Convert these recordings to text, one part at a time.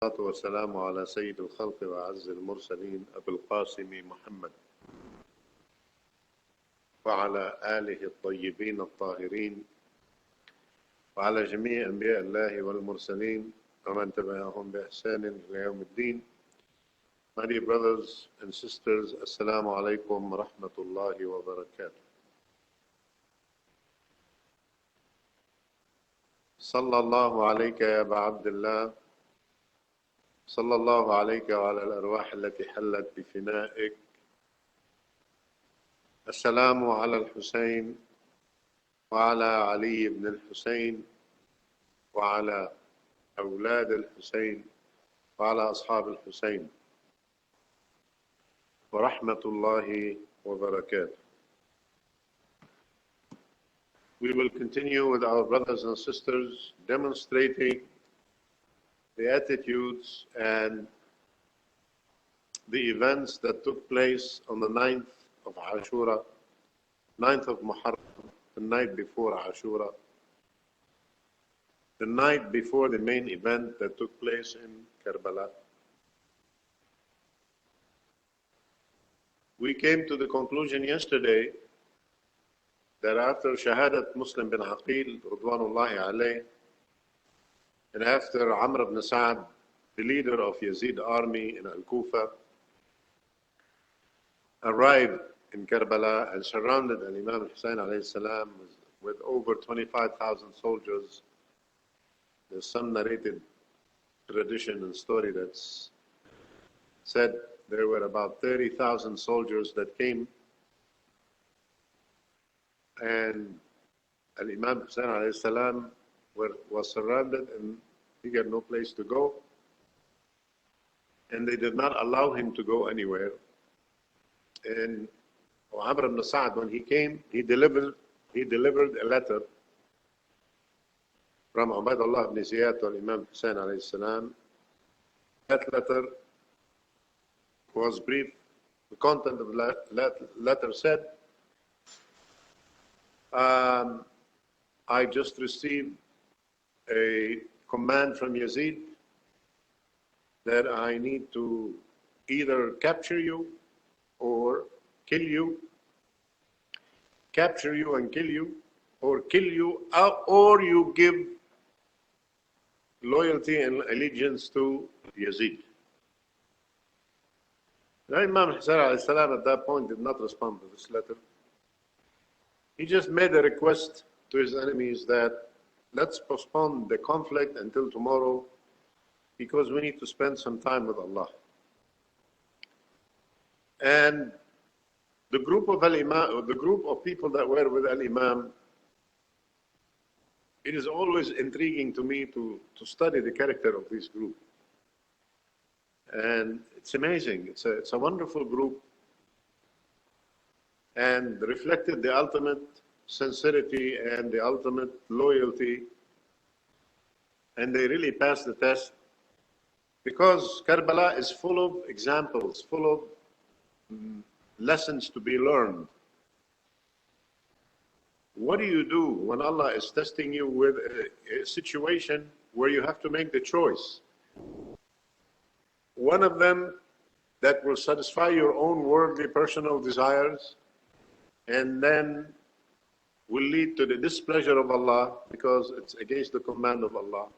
والصلاة والسلام على سيد الخلق وأعز المرسلين أبي القاسم محمد وعلى آله الطيبين الطاهرين وعلى جميع أنبياء الله والمرسلين ومن تبعهم بإحسان إلى يوم الدين. My dear brothers and sisters, Assalamu alaikum wa rahmatullahi wa barakatuh. Sallallahu alayka ya Aba Abdullah, sallallahu alayka wa ala al-arwah allati hallat bi fina'ik. Assalamu ala al-Husayn wa ala Ali ibn al-Husayn wa ala awlad al-Husayn wa ala ashab al-Husayn. Wa rahmatullahi wa barakatuh. We will continue with our brothers and sisters demonstrating the attitudes and the events that took place on the 9th of Ashura, 9th of Muharram, the night before Ashura, the night before the main event that took place in Karbala. We came to the conclusion yesterday that after Shahadat Muslim bin Aqil, Ridwanullahi alayh, and after Amr ibn Sa'd, the leader of Yazid army in Al-Kufa, arrived in Karbala and surrounded Imam Hussein alayhi salam with over 25,000 soldiers. There's some narrated tradition and story that's said there were about 30,000 soldiers that came, and Imam Hussein alayhi salam was surrounded and he had no place to go, and they did not allow him to go anywhere. And Amr ibn Sa'd, when he came, he delivered a letter from Ubaydullah ibn Ziyad to Imam Hussein alayhi salam. That letter was brief. The content of the letter said, I just received a command from Yazid that I need to either capture you or kill you, capture you and kill you, or kill you, or you give loyalty and allegiance to Yazid. Now, Imam Hussein alayhi salam at that point did not respond to this letter. He just made a request to his enemies that let's postpone the conflict until tomorrow because we need to spend some time with Allah. And the group of people that were with Al-Imam, it is always intriguing to me to study the character of this group. And it's amazing. It's a wonderful group, and reflected the ultimate sincerity and the ultimate loyalty, and they really passed the test, because Karbala is full of examples, full of lessons to be learned. What do you do when Allah is testing you with a situation where you have to make the choice? One of them that will satisfy your own worldly personal desires and then will lead to the displeasure of Allah because it's against the command of Allah.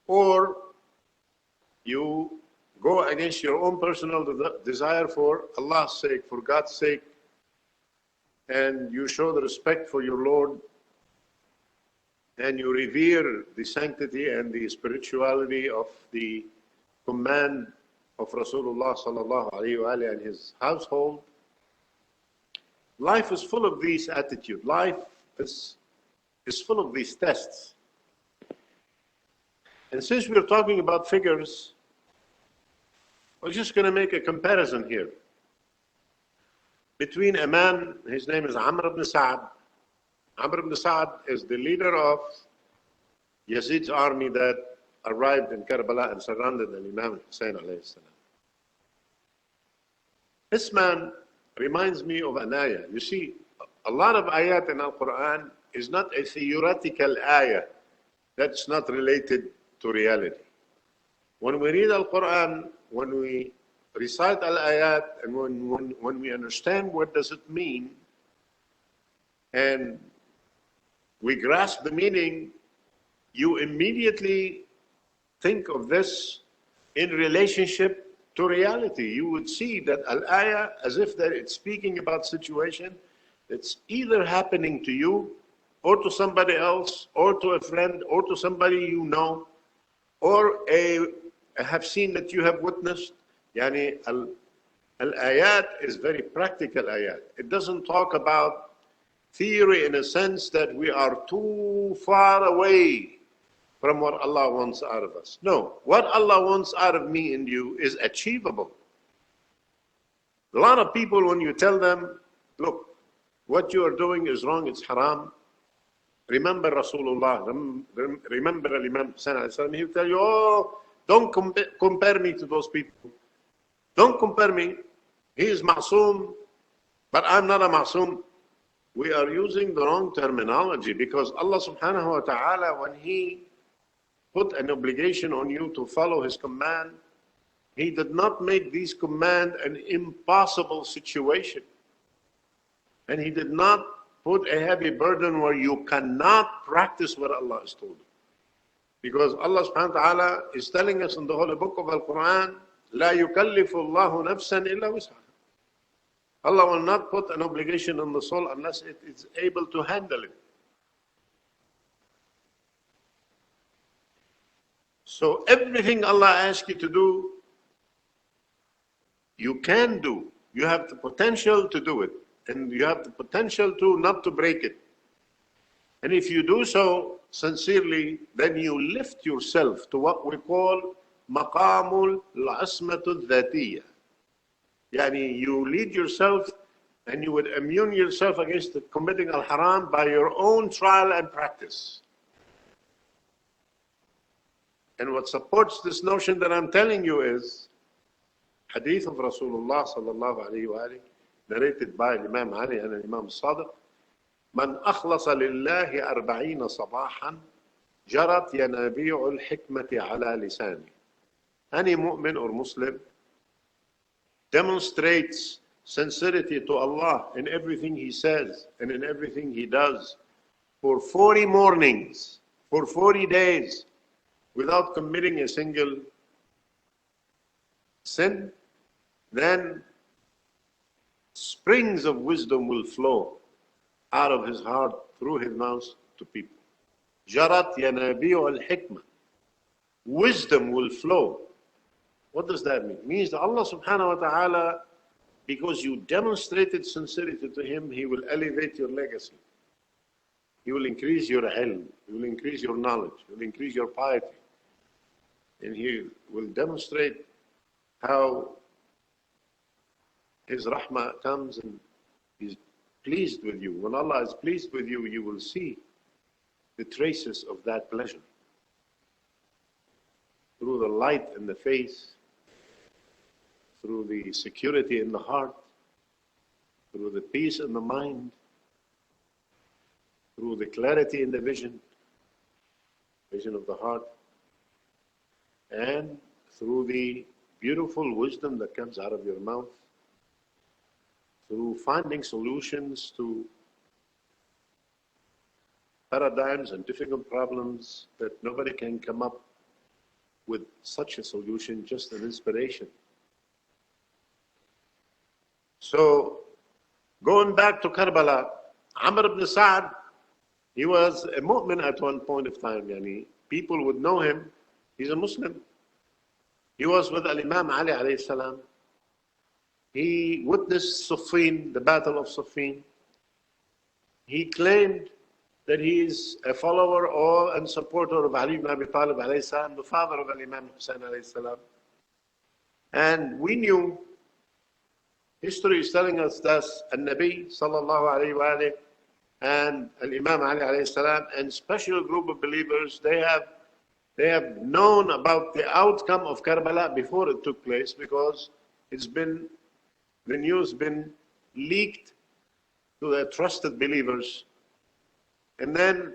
Or you go against your own personal desire for Allah's sake, for God's sake, and you show the respect for your Lord, and you revere the sanctity and the spirituality of the command of Rasulullah sallallahu alaihi wasallam and his household. Life is full of these attitudes. Life is full of these tests. And since we're talking about figures, we're just going to make a comparison here between a man, his name is Amr ibn Sa'd. Amr ibn Sa'd is the leader of Yazid's army that arrived in Karbala and surrounded Imam Hussein alayhi salam. This man reminds me of an ayah. You see, a lot of ayat in Al-Quran is not a theoretical ayah that's not related to reality. When we read Al-Quran, when we recite Al-Ayat, and when we understand what does it mean, and we grasp the meaning, you immediately think of this in relationship to reality. You would see that Al-Ayah, as if that it's speaking about situation that's either happening to you, or to somebody else, or to a friend, or to somebody you know, or have seen that you have witnessed. Yani al-ayat is very practical ayat. It doesn't talk about theory in a sense that we are too far away from what Allah wants out of us. No, what Allah wants out of me and you is achievable. A lot of people, when you tell them, look, what you are doing is wrong, it's haram. Remember Rasulullah, remember Imam Hussain, he will tell you, oh, don't compare me to those people. Don't compare me. He is ma'soom, but I'm not a ma'soom. We are using the wrong terminology, because Allah subhanahu wa ta'ala, when He put an obligation on you to follow His command, He did not make this command an impossible situation. And He did not put a heavy burden where you cannot practice what Allah has told you. Because Allah subhanahu wa ta'ala is telling us in the Holy Book of Al-Quran, لا يكلف الله نفسا إلا وسعها. Allah will not put an obligation on the soul unless it is able to handle it. So everything Allah asks you to do, you can do. You have the potential to do it. And you have the potential to not to break it. And if you do so sincerely, then you lift yourself to what we call maqamul al-asmatul dhatiyya. Yani you lead yourself and you would immune yourself against the committing al-haram by your own trial and practice. And what supports this notion that I'm telling you is hadith of Rasulullah sallallahu alayhi wa alihi, narrated by Imam Ali and Imam Sadiq. من أخلص لله 40 صباحا جرت ينابيع الحكمة على لسانه. Any mu'min or Muslim demonstrates sincerity to Allah in everything he says and in everything he does for 40 mornings, for 40 days, without committing a single sin, then springs of wisdom will flow out of his heart through his mouth to people. Jarat yanabi'u al-hikmah. Wisdom will flow. What does that mean? It means that Allah subhanahu wa ta'ala, because you demonstrated sincerity to Him, He will elevate your legacy. He will increase your ilm. He will increase your knowledge. He will increase your piety. And He will demonstrate how His rahmah comes and He's pleased with you. When Allah is pleased with you, you will see the traces of that pleasure. Through the light in the face, through the security in the heart, through the peace in the mind, through the clarity in the vision of the heart, and through the beautiful wisdom that comes out of your mouth, through finding solutions to paradigms and difficult problems that nobody can come up with such a solution, just an inspiration. So, going back to Karbala, Amr ibn Sa'd, he was a mu'min at one point of time. Yani, people would know him. He's a Muslim. He was with Imam Ali alayhi salam. He witnessed Siffin, the battle of Siffin. He claimed that he is a follower or and supporter of Ali ibn Abi Talib alayhi salam, the father of Imam Hussain alayhi salam. And we knew, history is telling us that An-Nabi sallallahu alayhi wa alayhi and Imam Ali alayhi salam and special group of believers, they have known about the outcome of Karbala before it took place, because the news been leaked to the trusted believers. And then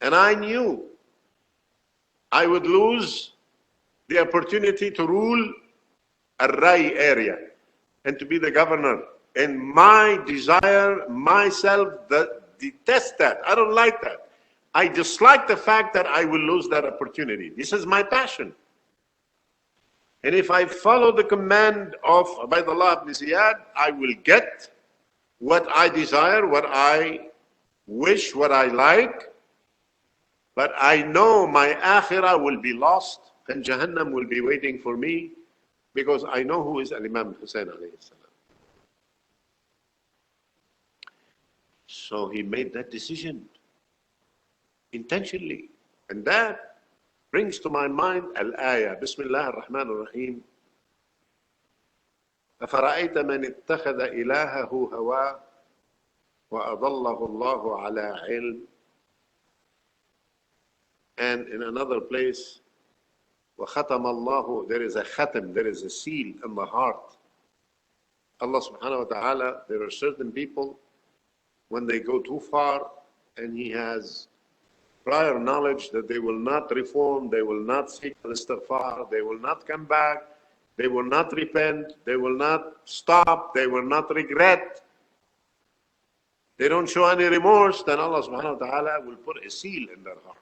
And I knew I would lose the opportunity to rule a Rai area and to be the governor. And my desire, myself, detest that. I don't like that. I dislike the fact that I will lose that opportunity. This is my passion. And if I follow the command of Ubaydullah ibn Ziyad, I will get what I desire, what I wish, what I like. But I know my akhirah will be lost and Jahannam will be waiting for me because I know who is Al-Imam Hussein alayhi salam. So he made that decision intentionally. And that brings to my mind al-ayah, Bismillah ar-Rahman ar-Rahim. أَفَرَأَيْتَ مَنِ اتَّخَذَ إِلَهَهُ هَوَاهُ وَأَضَلَّهُ اللَّهُ عَلَى عِلْمٍ. And in another place, وَخَتَمَ اللَّهُ, there is a khatam, there is a seal in the heart. Allah subhanahu wa ta'ala, there are certain people, when they go too far, and He has prior knowledge that they will not reform, they will not seek al-istighfar, they will not come back, they will not repent, they will not stop, they will not regret, they don't show any remorse, then Allah subhanahu wa ta'ala will put a seal in their heart.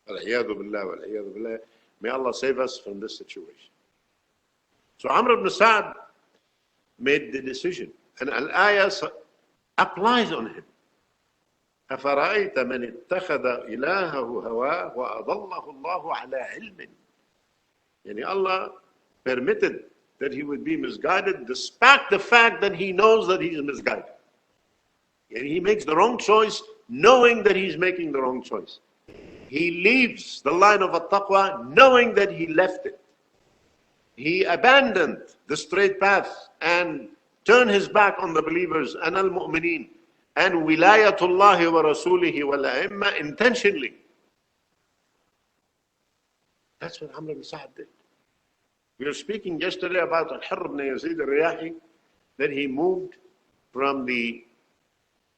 Al-iyadu billah, wal-iyadu billah. May Allah save us from this situation. So Amr ibn Sa'd made the decision, and al-ayah applies on him. أَفَرَأَيْتَ مَنِ اتَّخَذَ إِلَهَهُ هَوَاهُ وَأَضَلَّهُ اللَّهُ عَلَى عِلْمٍ. Yani Allah permitted that he would be misguided despite the fact that he knows that he is misguided. And he makes the wrong choice knowing that he's making the wrong choice. He leaves the line of at-taqwa knowing that he left it. He abandoned the straight path and turned his back on the believers and al-mu'mineen and wilayatullahi wa rasulihi wal a'imma intentionally. That's what Amr ibn Sa'd did. We were speaking yesterday about Al-Harr ibn Yazid al-Riyahi, that he moved from the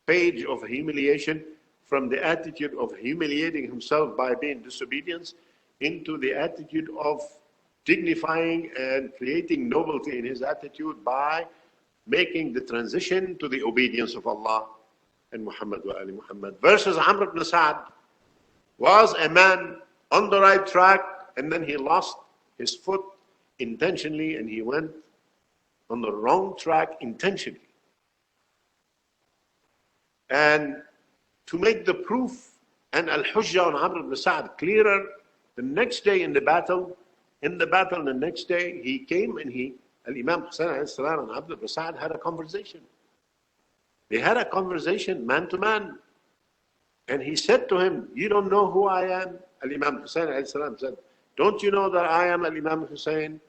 page of humiliation, from the attitude of humiliating himself by being disobedience, into the attitude of dignifying and creating novelty in his attitude by making the transition to the obedience of Allah and Muhammad wa Ali Muhammad. Versus Amr ibn Sa'd was a man on the right track, and then he lost his foot intentionally and he went on the wrong track intentionally. And to make the proof and al-hujjah on Amr ibn Sa'd clearer, the next day in the battle, the next day, he came and Al-Imam Hussein alayhi salam and Amr ibn Sa'd had a conversation. They had a conversation man to man. And he said to him, you don't know who I am? Al-Imam Hussein alayhi salam said, don't you know that I am Al-Imam Hussein?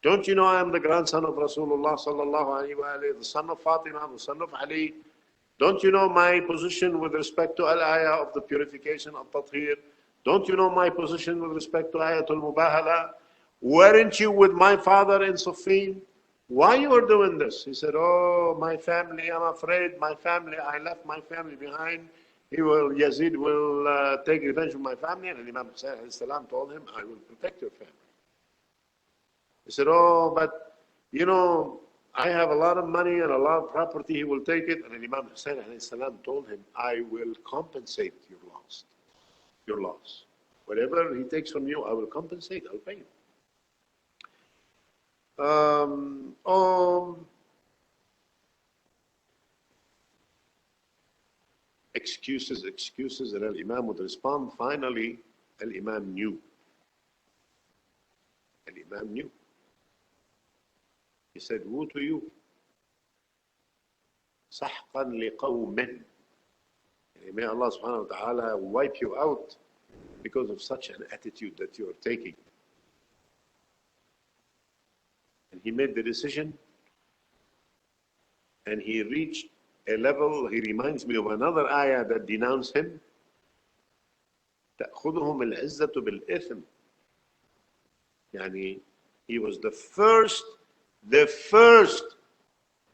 Don't you know I am the grandson of Rasulullah sallallahu alayhi wa alayhi, the son of Fatima, the son of Ali? Don't you know my position with respect to al-ayah of the purification of tathir? Don't you know my position with respect to ayatul mubahala? Weren't you with my father in Siffin? Why you are doing this? He said, oh, my family, I'm afraid my family, I left my family behind. Yazid will take revenge on my family. And Imam Hussein told him, I will protect your family. He said, oh, but you know, I have a lot of money and a lot of property, he will take it. And Imam Hussein told him, I will compensate your loss. Whatever he takes from you, I will compensate, I'll pay you. Excuses, and Al-Imam would respond. Finally, Al-Imam knew. He said, woe to you. Sahqan liqawmin. May Allah subhanahu wa ta'ala wipe you out because of such an attitude that you are taking. And he made the decision, and he reached a level, he reminds me of another ayah that denounced him. تأخذهم العزة بالإثم. Yani, he was the first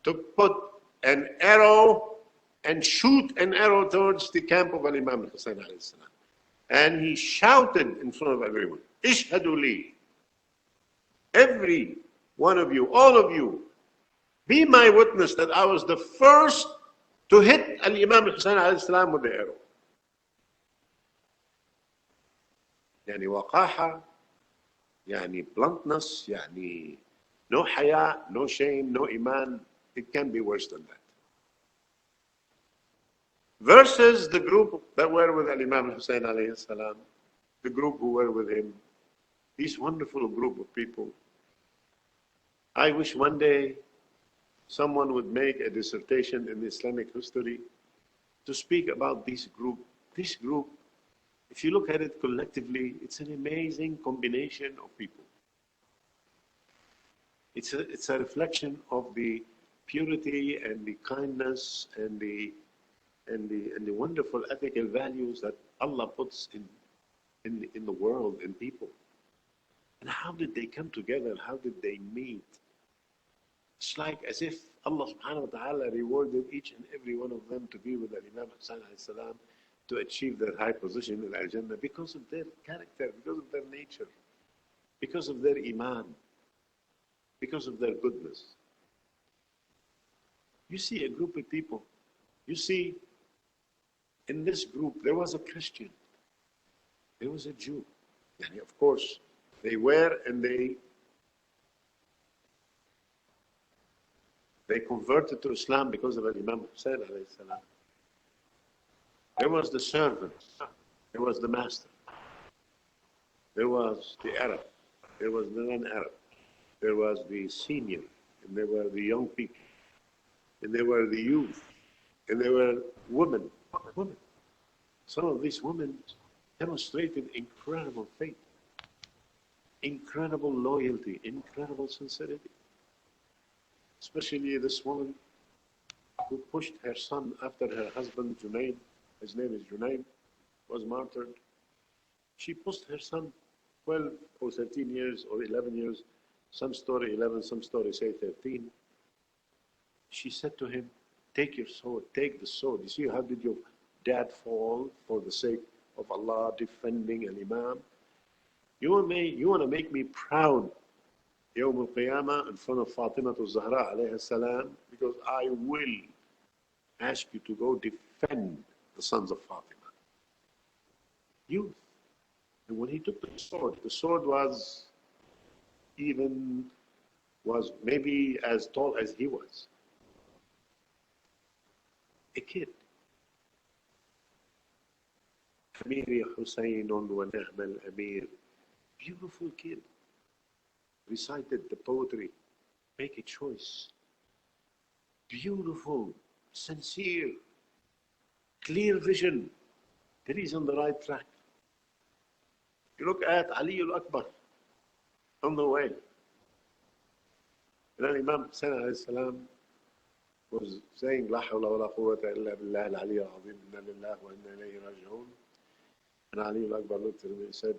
to put an arrow and shoot an arrow towards the camp of Imam Hussein alayhi salam. And he shouted in front of everyone, Ishhadu li, every one of you, all of you, be my witness that I was the first to hit Al-Imam Hussein alayhi salam with the arrow. يعني وقاحة, يعني bluntness, يعني no haya, no shame, no iman. It can be worse than that. Versus the group that were with Al-Imam Hussein alayhi salam, the group who were with him, this wonderful group of people. I wish one day someone would make a dissertation in Islamic history to speak about this group. This group, if you look at it collectively, it's an amazing combination of people. It's a reflection of the purity and the kindness and the wonderful ethical values that Allah puts in the world, in people. And how did they come together? How did they meet? It's like as if Allah subhanahu wa ta'ala rewarded each and every one of them to be with Imam Hussein alayhi salam to achieve their high position in Al-Jannah because of their character, because of their nature, because of their iman, because of their goodness. You see a group of people, you see in this group there was a Christian, there was a Jew. And of course, they were and they converted to Islam because of Imam Hussein alayhi salam. There was the servant, there was the master, there was the Arab, there was the non-Arab, there was the senior, and there were the young people, and there were the youth, and there were women. Some of these women demonstrated incredible faith, incredible loyalty, incredible sincerity. Especially this woman who pushed her son after her husband, Junaid, his name is Junaid, was martyred. She pushed her son 12 or 13 years or 11 years, some story 11, some story say 13. She said to him, take your sword, take the sword. You see, how did your dad fall for the sake of Allah defending an imam? You want to make me proud Yawm al-Qiyamah in front of Fatima al-Zahra alayhi salam, because I will ask you to go defend the sons of Fatima. Youth. And when he took the sword was maybe as tall as he was. A kid. Amir ya Hussein wa ni'ma al-Amir. Beautiful kid. Recited the poetry. Make a choice. Beautiful, sincere, clear vision. That he's on the right track. You look at Ali al-Akbar on the way. And Imam Hussein alayhi salam was saying, La hawla wa la quwwata illa billah al-ali al-azim, inna lillahi wa inna ilayhi raji'un. And Ali al-Akbar looked at him and said,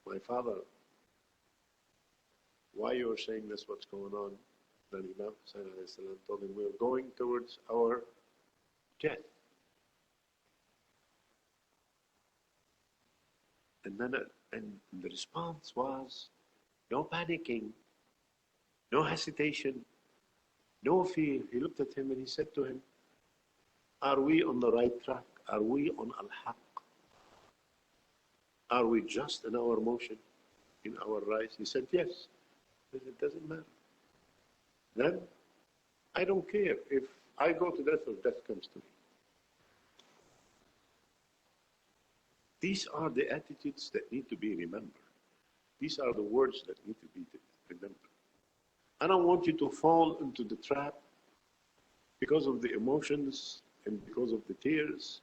my father, why you are saying this, what's going on? Then Imam Hussein alayhi salam told him, we are going towards our death. And the response was, no panicking, no hesitation, no fear. He looked at him and he said to him, are we on the right track? Are we on al-haq? Are we just in our motion, in our rise? He said, yes. He said, it doesn't matter. Then, I don't care if I go to death or death comes to me. These are the attitudes that need to be remembered. These are the words that need to be remembered. I don't want you to fall into the trap because of the emotions and because of the tears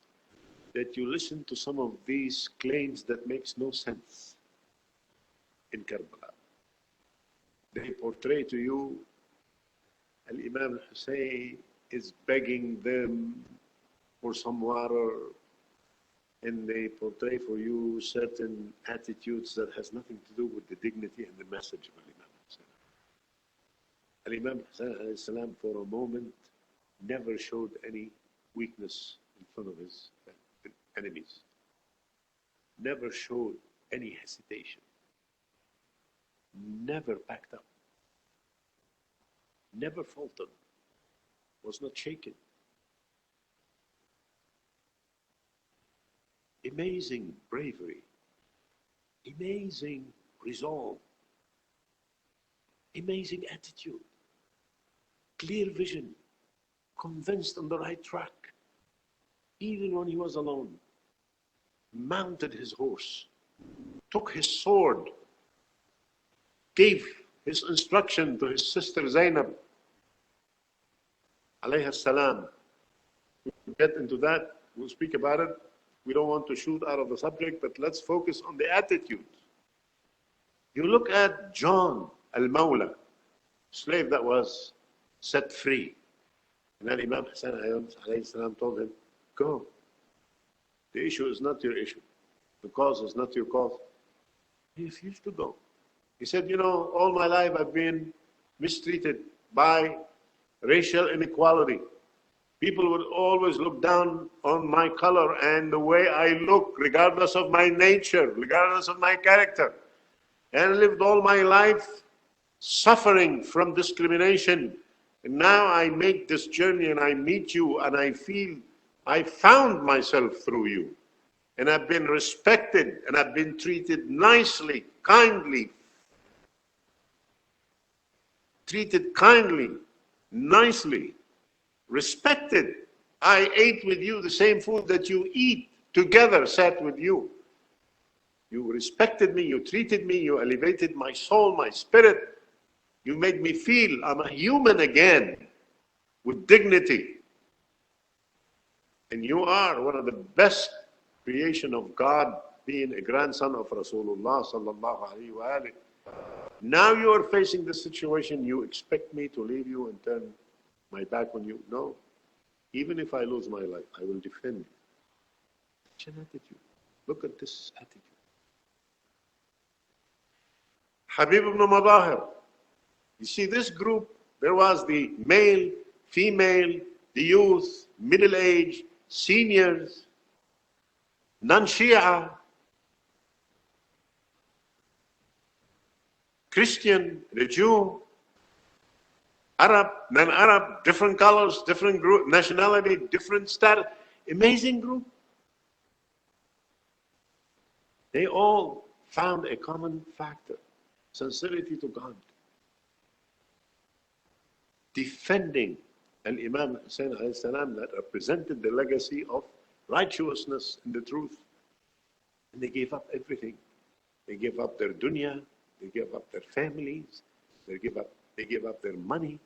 that you listen to some of these claims that makes no sense in Karbala. They portray to you Al-Imam al-Hussein is begging them for some water, and they portray for you certain attitudes that has nothing to do with the dignity and the message of Al-Imam Hussein. Al-Imam Hussein for a moment never showed any weakness in front of his enemies. never showed any hesitation, never backed up, never faltered, was not shaken. Amazing bravery, amazing resolve, amazing attitude, clear vision, convinced on the right track. Even when he was alone, mounted his horse, took his sword, gave his instruction to his sister Zainab, alayhi salam. We'll get into that, we'll speak about it. We don't want to shoot out of the subject, but let's focus on the attitude. You look at John al-Mawla, slave that was set free. And then Imam Hassan alayhi salam told him, go. The issue is not your issue. The cause is not your cause. He refused to go. He said, you know, all my life I've been mistreated by racial inequality. People would always look down on my color and the way I look, regardless of my nature, regardless of my character. And I lived all my life suffering from discrimination. And now I make this journey and I meet you and I feel I found myself through you. And I've been respected and I've been treated nicely, kindly. Treated kindly, nicely, respected. I ate with you the same food that you eat, together sat with you. You respected me, you treated me, you elevated my soul, my spirit. You made me feel I'm a human again, with dignity. And you are one of the best creation of God, being a grandson of Rasulullah sallallahu alaihi wa alihi. Now you are facing this situation, you expect me to leave you and turn my back on you? No. Even if I lose my life, I will defend you. Such an attitude. Look at this attitude. Habib ibn Madahir. You see this group, there was the male, female, the youth, middle age, seniors, non-Shia, Christian, the Jew, Arab, non-Arab, different colors, different group, nationality, different status. Amazing group. They all found a common factor, sincerity to God. Defending Al-Imam Hussein alayhi salam that represented the legacy of righteousness and the truth. And they gave up everything. They gave up their dunya, they gave up their families, they gave up their money,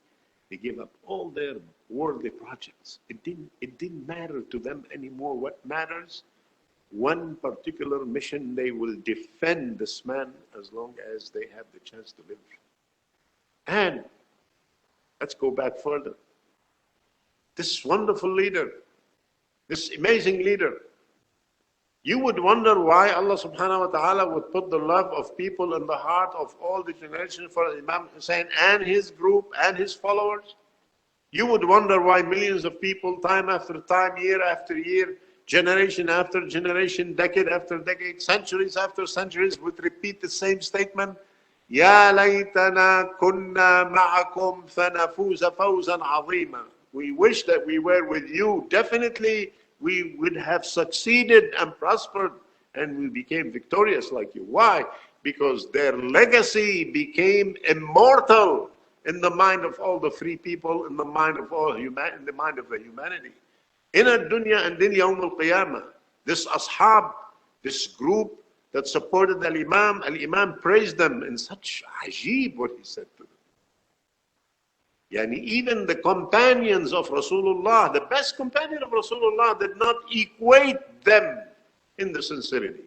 they gave up all their worldly projects. It didn't matter to them anymore. What matters? One particular mission. They will defend this man as long as they have the chance to live. And let's go back further. This wonderful leader, this amazing leader, you would wonder why Allah subhanahu wa ta'ala would put the love of people in the heart of all the generations for Imam Hussein and his group and his followers. You would wonder why millions of people, time after time, year after year, generation after generation, decade after decade, centuries after centuries, would repeat the same statement. Ya laytana kunna ma'akum fanafuza fawzan azima. We wish that we were with you. Definitely we would have succeeded and prospered and we became victorious like you. Why? Because their legacy became immortal in the mind of all the free people, in the mind of all human, in the mind of the humanity. In ad-dunya and in yawm al-qiyamah, this ashab, this group that supported Al-Imam praised them in such ajib what he said to them. Yani even the companions of Rasulullah, the best companion of Rasulullah, did not equate them in the sincerity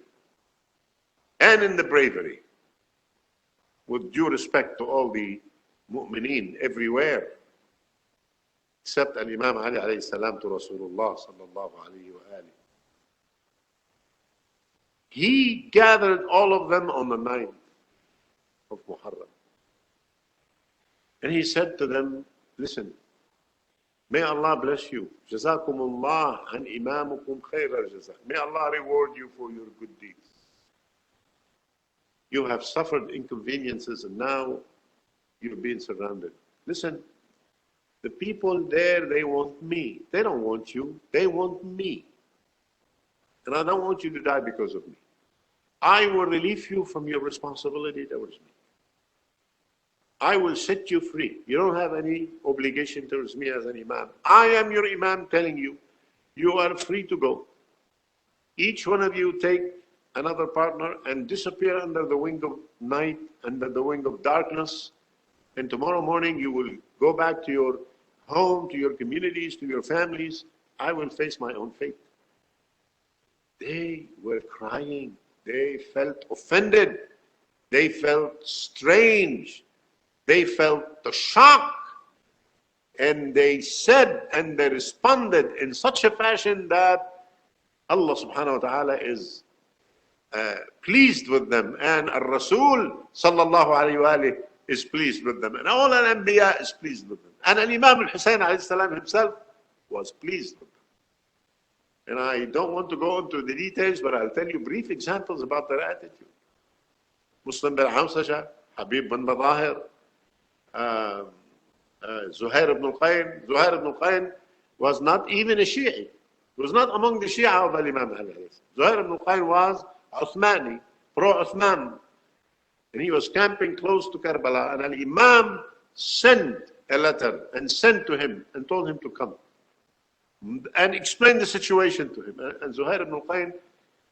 and in the bravery. With due respect to all the mu'mineen everywhere, except Al-Imam Ali alayhi salam to Rasulullah sallallahu alayhi wa alihi. He gathered all of them on the 9th of Muharram. And he said to them, listen, may Allah bless you. Jazakumullah an imamukum khayra jazak. May Allah reward you for your good deeds. You have suffered inconveniences and now you're being surrounded. Listen, the people there, they want me. They don't want you. They want me. And I don't want you to die because of me. I will relieve you from your responsibility towards me. I will set you free. You don't have any obligation towards me as an imam. I am your imam telling you, you are free to go. Each one of you take another partner and disappear under the wing of night, under the wing of darkness. And tomorrow morning you will go back to your home, to your communities, to your families. I will face my own fate. They were crying. They felt offended. They felt strange. They felt the shock. And they said and they responded in such a fashion that Allah subhanahu wa ta'ala is pleased with them. And Al-Rasul sallallahu alayhi wa alayhi is pleased with them. And all Al-Anbiya is pleased with them. And Al-Imam Al-Hussein alayhi salam himself was pleased with them. And I don't want to go into the details, but I'll tell you brief examples about their attitude. Muslim bin Hawsasha, Habib bin Madahir, Zuhair ibn al-Qayn. Zuhair ibn al-Qayn was not even a Shi'i. He was not among the Shia of Imam Ali. Zuhair ibn al-Qayn was Uthmani, pro-Uthman. And he was camping close to Karbala. And Al-Imam sent a letter and sent to him and told him to come and explained the situation to him. And Zuhair ibn al-Qayn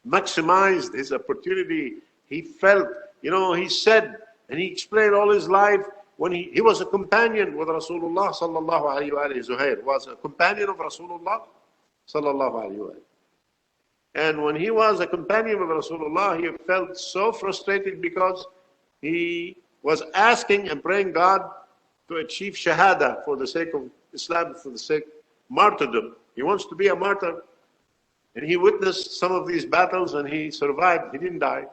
maximized his opportunity. He felt, he said, and he explained all his life. When he was a companion with Rasulullah sallallahu alayhi wa alayhi. Zuhair was a companion of Rasulullah sallallahu alayhi wa alayhi. And when he was a companion with Rasulullah, he felt so frustrated because he was asking and praying God to achieve shahada for the sake of Islam, for the sake of martyrdom. He wants to be a martyr. And he witnessed some of these battles and he survived. He didn't die.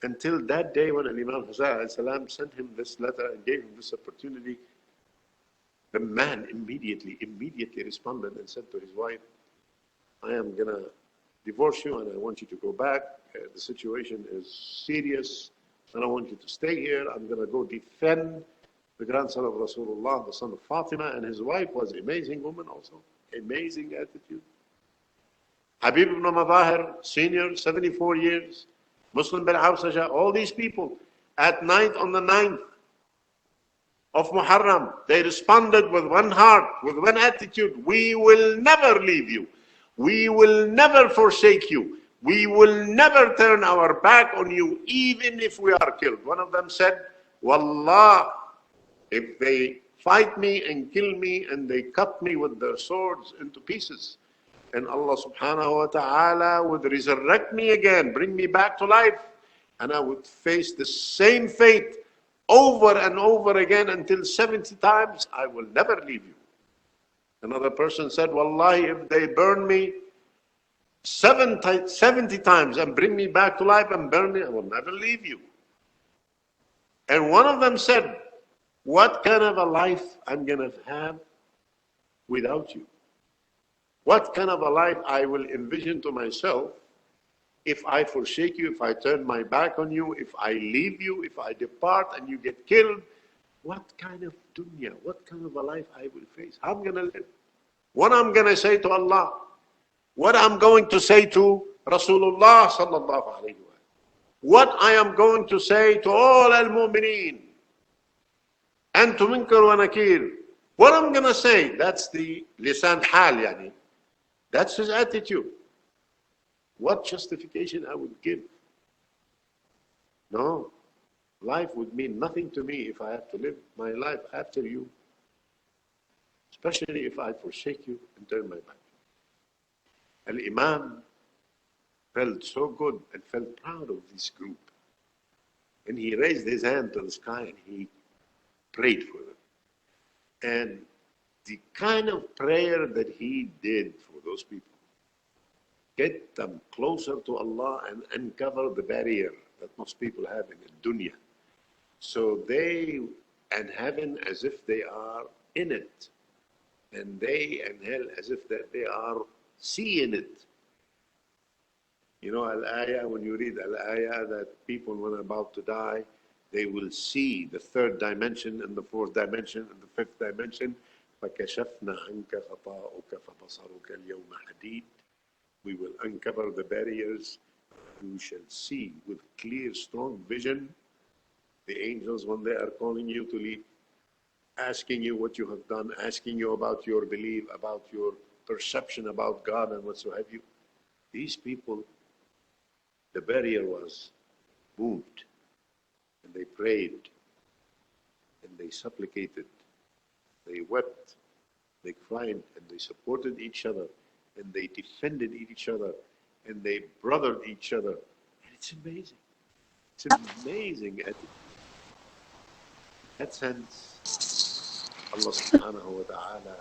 Until that day when Imam Hussein sent him this letter and gave him this opportunity, the man immediately responded and said to his wife, I am going to divorce you and I want you to go back. The situation is serious. I don't want you to stay here. I'm going to go defend the grandson of Rasulullah, the son of Fatima. And his wife was an amazing woman also. Amazing attitude. Habib ibn Madahir, senior, 74 years. Muslim bin Hawsasha, all these people, at night on the 9th of Muharram, they responded with one heart, with one attitude. We will never leave you. We will never forsake you. We will never turn our back on you, even if we are killed. One of them said, Wallah, if they fight me and kill me and they cut me with their swords into pieces, and Allah subhanahu wa ta'ala would resurrect me again, bring me back to life, and I would face the same fate over and over again until 70 times, I will never leave you. Another person said, Wallahi, if they burn me 70 times and bring me back to life and burn me, I will never leave you. And one of them said, what kind of a life I'm going to have without you? What kind of a life I will envision to myself if I forsake you, if I turn my back on you, if I leave you, if I depart and you get killed? What kind of dunya, what kind of a life I will face? How I'm going to live? What I'm going to say to Allah? What I'm going to say to Rasulullah sallallahu alayhi wa sallam? What I am going to say to all al-mu'mineen and to Munkar wa Nakir? What I'm going to say? That's the lisan hal, yani. That's his attitude. What justification I would give? No. Life would mean nothing to me if I have to live my life after you. Especially if I forsake you and turn my back. Al-Imam felt so good and felt proud of this group. And he raised his hand to the sky and he prayed for them. And the kind of prayer that he did for those people, get them closer to Allah and uncover the barrier that most people have in the dunya. So they and heaven as if they are in it, and they and hell as if that they are seeing it. You know, al-ayah, when you read al-ayah, that people when about to die, they will see the third dimension and the fourth dimension and the fifth dimension. فَكَشَفْنَا عَنْكَ غَطَاءُكَ فَبَصَرُكَ الْيَوْمَ حَدِيدٌ. We will uncover the barriers. You shall see with clear, strong vision the angels when they are calling you to leave, asking you what you have done, asking you about your belief, about your perception about God and whatsoever you. These people, the barrier was moved, and they prayed, and they supplicated, they wept, they cried, and they supported each other, and they defended each other, and they brothered each other. And it's amazing. It's amazing. In that sense, Allah subhanahu wa ta'ala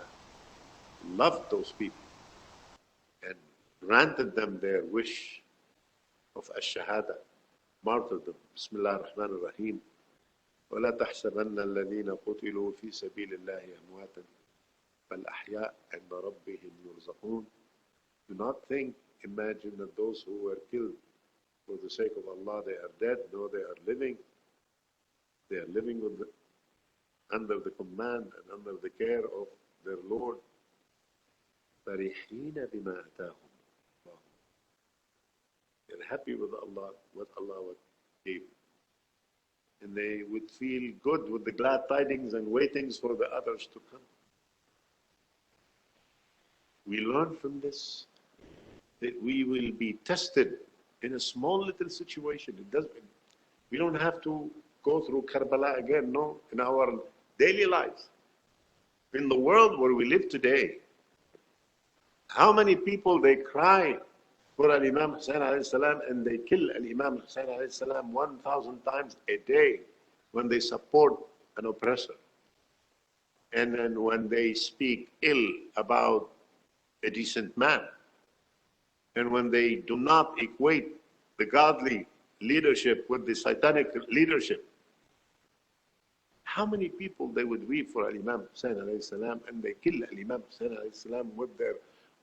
loved those people and granted them their wish of ash-shahada, martyrdom. Bismillah ar-Rahman ar-Rahim. ولا تحسبن الذين قتلوا في سبيل الله أمواتا بل أحياء عند ربهم يرزقون. Do not think, imagine that those who were killed for the sake of Allah, they are dead. No, they are living. They are living under the command and under the care of their Lord. فرحين بما آتاهم الله. They're happy with Allah, what Allah gave. And they would feel good with the glad tidings and waitings for the others to come. We learn from this that we will be tested in a small little situation. We don't have to go through Karbala again, no, in our daily lives. In the world where we live today, how many people they cry for Al-Imam Hussain alayhi salam and they kill Al-Imam Hussain alayhi salam 1,000 times a day when they support an oppressor. And then when they speak ill about a decent man. And when they do not equate the godly leadership with the satanic leadership. How many people they would weep for Al-Imam Hussain alayhi salam and they kill Al-Imam Hussain alayhi salam with their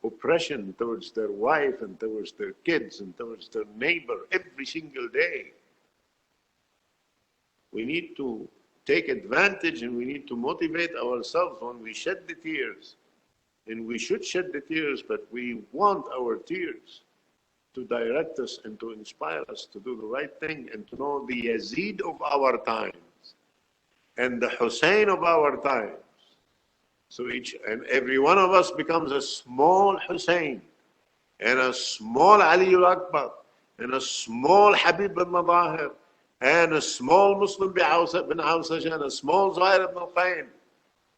oppression towards their wife and towards their kids and towards their neighbor every single day. We need to take advantage and we need to motivate ourselves when we shed the tears. And we should shed the tears, but we want our tears to direct us and to inspire us to do the right thing and to know the Yazid of our times and the Hussein of our times. So each and every one of us becomes a small Hussein and a small Ali al-Akbar and a small Habib al-Madahir and a small Muslim bin Awsaj and a small Zuhair ibn al-Qayn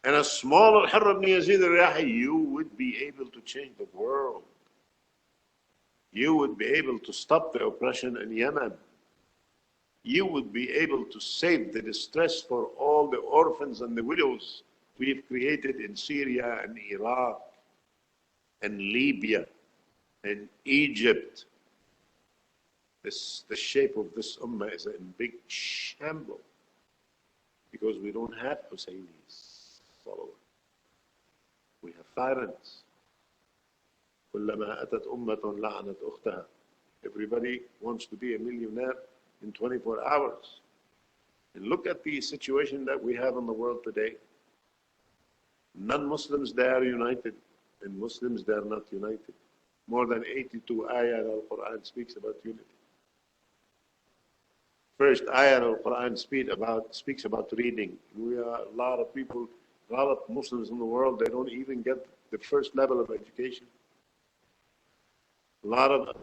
and a small Al-Hurr ibn Yazid al-Riyahi. You would be able to change the world. You would be able to stop the oppression in Yemen. You would be able to save the distress for all the orphans and the widows we've created in Syria and Iraq and Libya and Egypt. The shape of this ummah is in big shambles because we don't have Hussainis followers. We have tyrants. كلما أتت أمة لعنت أختها. Everybody wants to be a millionaire in 24 hours. And look at the situation that we have in the world today. Non-Muslims, they are united, and Muslims, they are not united. More than 82 ayah al-Quran speaks about unity. First ayah al-Quran speaks about reading. We are a lot of people, a lot of Muslims in the world, they don't even get the first level of education. A lot of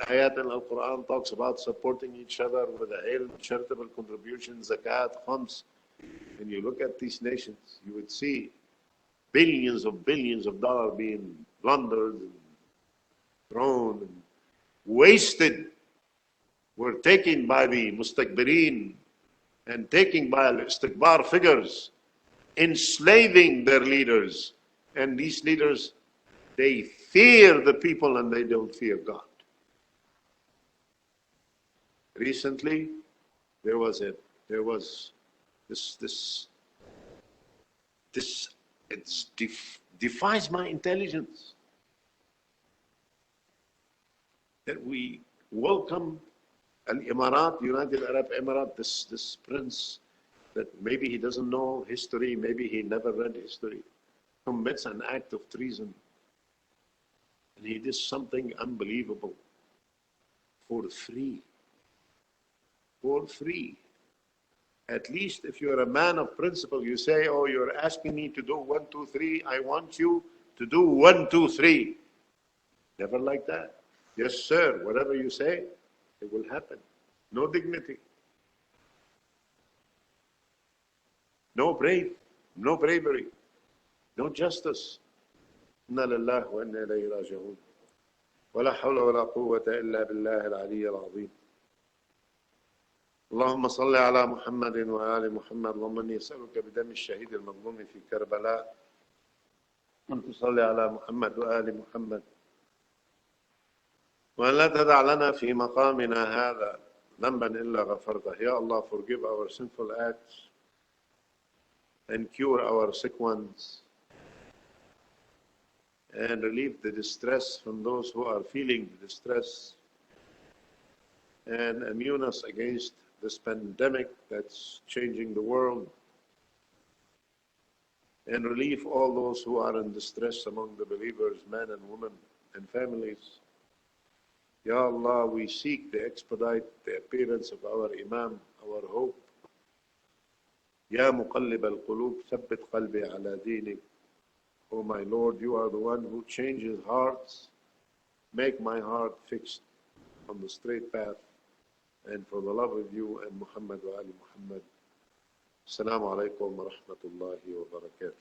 ayat in al-Quran talks about supporting each other with ilm, charitable contributions, zakat, khams. And you look at these nations, you would see billions of dollars being plundered and thrown and wasted. Were taken by the mustakbirin and taken by al-istikbar figures, enslaving their leaders. And these leaders, they fear the people and they don't fear God. Recently, there was this it defies my intelligence that we welcome Al-Imarat, United Arab Emirates, this prince that maybe he doesn't know history, maybe he never read history, commits an act of treason. And he did something unbelievable for free. For free. At least if you're a man of principle, you say, oh, you're asking me to do 1, 2, 3. I want you to do 1, 2, 3. Never like that. Yes, sir. Whatever you say, it will happen. No dignity. No bravery. No justice. إنا لله وإنا إليه راجعون. ولا حول ولا قوة إلا بالله العلي العظيم. اللهم صل على محمد وآل محمد. اللهم إني أسألك بدم الشهيد المظلوم في كربلاء أن تصلي على محمد وآل محمد، وأن لا تدع لنا في مقامنا هذا ذنبا إلا غفرته. Ya Allah, forgive our sinful acts and cure our sick ones and relieve the distress from those who are feeling the distress, and immune us against this pandemic that's changing the world, and relieve all those who are in distress among the believers, men and women and families. Ya Allah, we seek to expedite the appearance of our Imam, our hope. Ya muqallib al-qulub, thabbit qalbi ala dinik. Oh my Lord, you are the one who changes hearts. Make my heart fixed on the straight path. And for the love of you and Muhammad wa Ali Muhammad. Assalamu alaikum wa rahmatullahi wa barakatuh.